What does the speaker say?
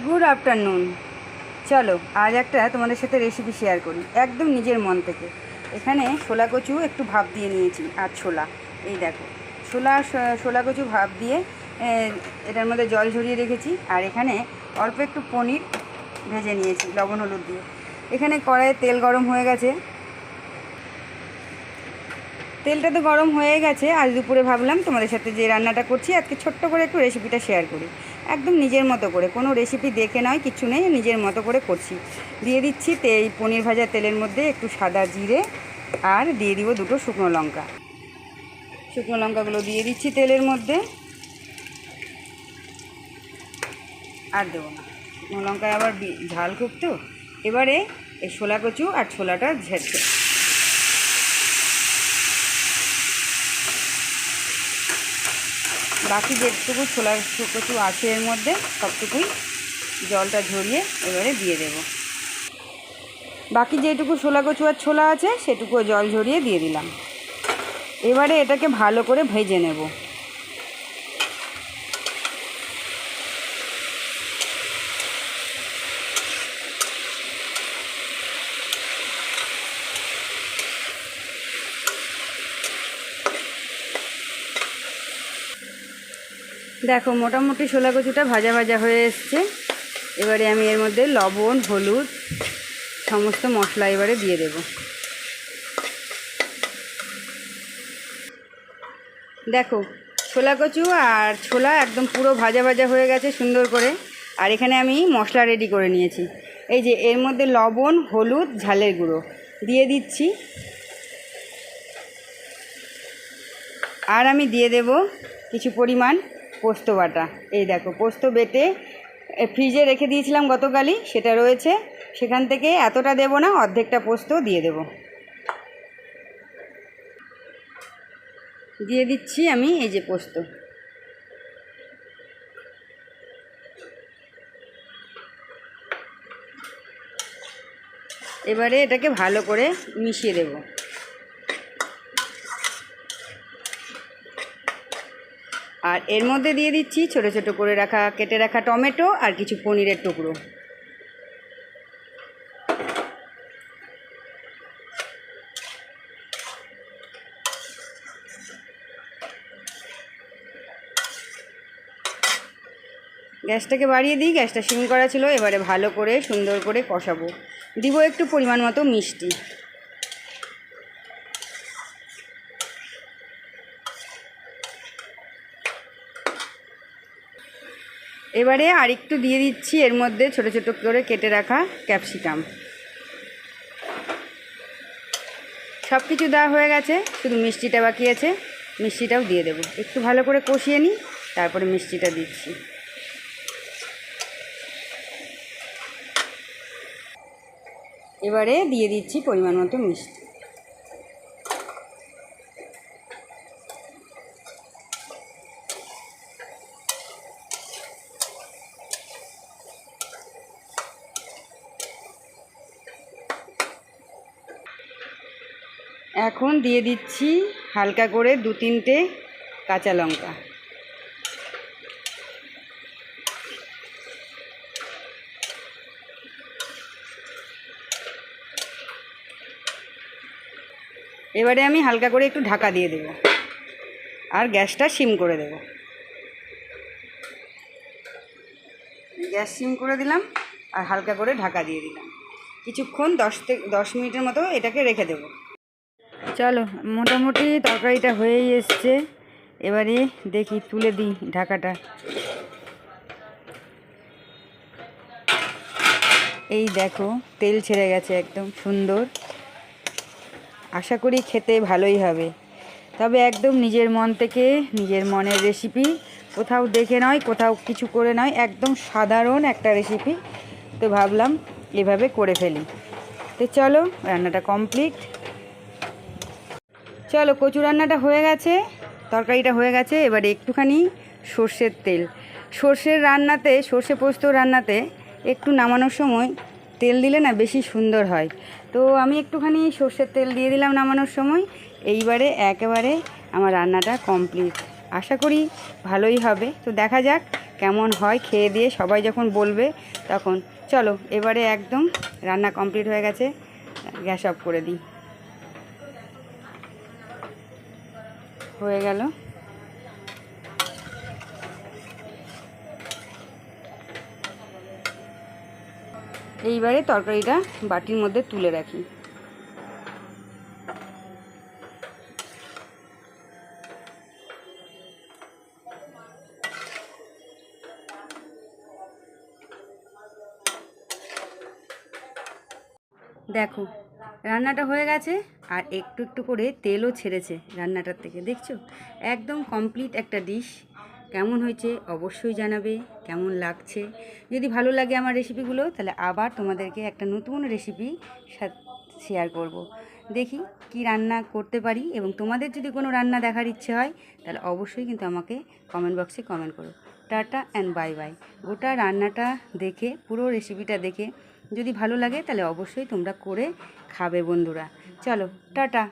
Good afternoon. চলো আজ একটা তোমাদের সাথে রেসিপি শেয়ার করি একদম নিজের মন থেকে। এখানে ছোলা কচু একটু ভাপ দিয়ে নিয়েছি আর ছোলা, এই দেখো ছোলা কচু ভাপ দিয়ে এটার মধ্যে জল ঝরিয়ে রেখেছি। আর এখানে অল্প একটু পনির ভেজে নিয়েছি লবণ হলুদ দিয়ে। এখানে কড়াইয়ে তেল গরম হয়ে গেছে, তেলটা তো গরম হয়ে গেছে। আজ দুপুরে ভাবলাম তোমাদের সাথে যে রান্নাটা করছি আজকে ছোট্ট করে একটু রেসিপিটা শেয়ার করি, একদম নিজের মতো করে, কোনো রেসিপি দেখে নয়, কিচ্ছু নেই, নিজের মতো করে করছি। দিয়ে দিচ্ছি পনির ভাজা তেলের মধ্যে একটু সাদা জিরে, আর দিয়ে দিব দুটো শুকনো লঙ্কা। শুকনো লঙ্কাগুলো দিয়ে দিচ্ছি তেলের মধ্যে, আর দেবো না, শুকনো লঙ্কায় আবার ঝাল খুব তো। এবারে এই ছোলা কচু আর ছোলাটা ঝেড়ছে। বাকি যেটুকু ছোলা কচু আছে এর মধ্যে সবটুকুই জলটা ঝরিয়ে এবারে দিয়ে দেব। বাকি যেটুকু ছোলা কচু আর ছোলা আছে সেটুকু জল ঝরিয়ে দিয়ে দিলাম। এবারে এটাকে ভালো করে ভেজে নেব। দেখো মোটামুটি ছোলা কচুটা ভাজা ভাজা হয়ে এসছে। এবারে আমি এর মধ্যে লবণ হলুদ সমস্ত মশলা এবারে দিয়ে দেব। দেখো ছোলা কচু আর ছোলা একদম পুরো ভাজা ভাজা হয়ে গেছে সুন্দর করে। আর এখানে আমি মশলা রেডি করে নিয়েছি। এই যে এর মধ্যে লবণ হলুদ ঝালের গুঁড়ো দিয়ে দিচ্ছি। আর আমি দিয়ে দেব কিছু পরিমাণ পোস্ত বাটা। এই দেখো পোস্ত বেটে ফ্রিজে রেখে দিয়েছিলাম গতকালই, সেটা রয়েছে। সেখান থেকে এতটা দেব না, অর্ধেকটা পোস্ত দিয়ে দেব। দিয়ে দিচ্ছি আমি এই যে পোস্ত। এবারে এটাকে ভালো করে মিশিয়ে দেব। আর এর মধ্যে দিয়ে দিচ্ছি ছোটো ছোটো করে কেটে রাখা টমেটো আর কিছু পনিরের টুকরো। গ্যাসটাকে বাড়িয়ে দিই, গ্যাসটা সিম করা ছিল। এবারে ভালো করে সুন্দর করে কষাবো। দিব একটু পরিমাণ মতো মিষ্টি। এবারে আরেকটু দিয়ে দিচ্ছি এর মধ্যে ছোটো ছোটো করে কেটে রাখা ক্যাপসিকাম। সব কিছু দেওয়া হয়ে গেছে, শুধু মিষ্টিটা বাকি আছে। মিষ্টিটাও দিয়ে দেবো। একটু ভালো করে কষিয়ে নিই, তারপরে মিষ্টিটা দিচ্ছি। এবারে দিয়ে দিচ্ছি পরিমাণ মতো মিষ্টি। এখন দিয়ে দিচ্ছি হালকা করে 2-3টে কাঁচা লঙ্কা। এবারে আমি হালকা করে একটু ঢাকা দিয়ে দেব, আর গ্যাসটা সিম করে দেব। গ্যাস সিম করে দিলাম আর হালকা করে ঢাকা দিয়ে দিলাম। কিছুক্ষণ 10 মিনিটের মতো এটাকে রেখে দেব। চলো মোটামুটি তরকারিটা হয়েই এসছে। এবারে দেখি তুলে দিই ঢাকাটা। এই দেখো তেল ছেড়ে গেছে একদম সুন্দর। আশা করি খেতে ভালোই হবে। তবে একদম নিজের মন থেকে, নিজের মনের রেসিপি, কোথাও দেখে নয়, কোথাও কিছু করে নয়, একদম সাধারণ একটা রেসিপি। তো ভাবলাম এভাবে করে ফেলি। তো চলো রান্নাটা কমপ্লিট। চলো কচু রান্নাটা হয়ে গেছে, তরকারিটা হয়ে গেছে। এবারে একটুখানি সর্ষের তেল। সর্ষে পোস্ত রান্নাতে একটু নামানোর সময় তেল দিলে না বেশি সুন্দর হয়। তো আমি একটুখানি সর্ষের তেল দিয়ে দিলাম নামানোর সময়। এইবারে একেবারে আমার রান্নাটা কমপ্লিট। আশা করি ভালোই হবে। তো দেখা যাক কেমন হয় খেয়ে দিয়ে সবাই যখন বলবে তখন। চলো এবারে একদম রান্না কমপ্লিট হয়ে গেছে, গ্যাস অফ করে দিই। হয়ে গেল। এইবারে তরকারিটা বাটির মধ্যে তুলে রাখি। দেখো রান্নাটা হয়ে গেছে, আর একটু একটু করে তেলও ছেড়েছে রান্নাটার থেকে, দেখছো? একদম কমপ্লিট একটা ডিশ। কেমন হয়েছে অবশ্যই জানাবে, কেমন লাগছে। যদি ভালো লাগে আমার রেসিপিগুলো, তাহলে আবার তোমাদেরকে একটা নতুন রেসিপি শেয়ার করব। দেখি কি রান্না করতে পারি, এবং তোমাদের যদি কোনো রান্না দেখার ইচ্ছে হয় তাহলে অবশ্যই কিন্তু আমাকে কমেন্ট বক্সে কমেন্ট করো। Tata and bye bye. গোটা রান্নাটা দেখে, পুরো রেসিপিটা দেখে যদি ভালো লাগে তাহলে অবশ্যই তোমরা করে খাবে বন্ধুরা। চলো টাটা।